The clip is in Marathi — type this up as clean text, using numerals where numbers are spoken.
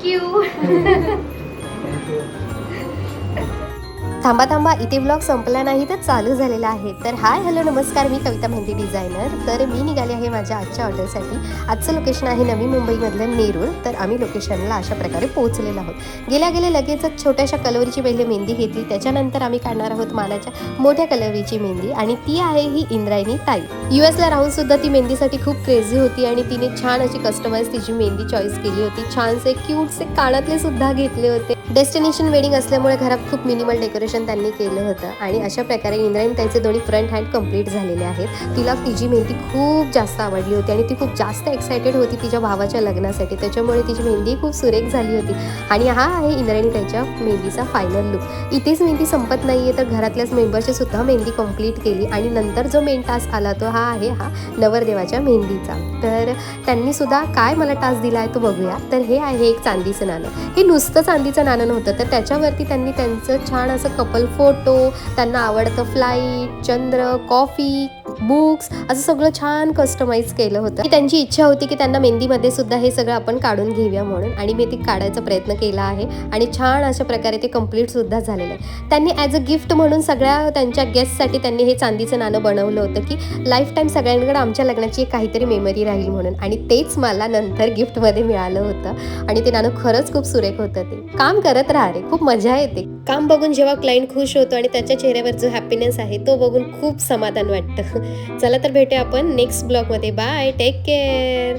थँक्यू. थांबा थांबा, इथे ब्लॉग संपला नाही तर चालू झालेला आहे. तर हाय हॅलो नमस्कार, मी कविता मेहंदी डिझायनर. तर मी निघाले आहे माझ्या आजच्या ऑर्डरसाठी. आजचं लोकेशन आहे नवी मुंबईमधलं नेरूळ. तर आम्ही लोकेशनला अशा प्रकारे पोहोचलेलो आहोत. गेल्या लगेचच छोट्याशा कलवरीची पहिले मेहंदी घेतली. त्याच्यानंतर आम्ही काढणार आहोत मानाच्या मोठ्या कलवरीची मेहंदी आणि ती आहे ही इंद्रायणी ताई. यूएसला राहून सुद्धा ती मेहंदीसाठी खूप क्रेझी होती आणि तिने छान अशी कस्टमाइज तिची मेहंदी चॉईस केली होती. छानसे क्यूटसे कानातले सुद्धा घेतले होते. डेस्टिनेशन वेडिंग असल्यामुळे घरात खूप मिनिमल डेकोरेशन त्यांनी केलं होतं आणि अशा प्रकारे इंद्रायणी ताईचे दोन्ही फ्रंट हँड कंप्लीट झालेले आहेत. तिला तिची मेहंदी खूप जास्त आवडली होती आणि ती खूप जास्त एक्सायटेड होती तिच्या भावाच्या लग्नासाठी. त्याच्यामुळे तिची मेहंदी खूप सुरेख झाली होती. आणि हा आहे इंद्रायणी ताईच्या मेहंदीचा फायनल लुक. इथेच मेहंदी संपत नाही आहे, तर घरातल्याच मेंबर्सची सुद्धा मेहंदी कंप्लीट केली आणि नंतर जो मेन टास्क आला तो हा आहे नवरदेवाच्या मेहंदीचा. तर त्यांनी सुद्धा काय मला टास्क दिला आहे तो बघूया. तर हे आहे एक चांदीचं नाणं. हे नुसतं चांदीचं नाणं नव्हतं, तर त्याच्यावरती त्यांनी त्यांचं छान असं कपल फोटो, त्यांना आवडतं फ्लाईट, चंद्र, कॉफी, बुक्स असं सगळं छान कस्टमाइज केलं होतं. की त्यांची इच्छा होती की त्यांना मेहंदीमध्ये सुद्धा हे सगळं आपण काढून घेऊया म्हणून, आणि मी ते काढायचा प्रयत्न केला आहे आणि छान अशा प्रकारे ते कंप्लीट सुद्धा झालेलं आहे. त्यांनी ॲज अ गिफ्ट म्हणून सगळ्या त्यांच्या गेस्टसाठी त्यांनी हे चांदीचं नाणं बनवलं होतं की लाईफ टाईम सगळ्यांकडे आमच्या लग्नाची काहीतरी मेमरी राहील म्हणून, आणि तेच मला नंतर गिफ्टमध्ये मिळालं होतं आणि ते नाणं खरंच खूप सुरेख होतं. ते काम करत राहा रे, खूप मजा येते. काम बघून जेव्हा क्लायंट खुश होतो आणि त्याच्या चेहऱ्यावर जो हॅपीनेस आहे तो बघून खूप समाधान वाटतं. चला तर भेटूया आपण नेक्स्ट ब्लॉगमध्ये. Bye, take care.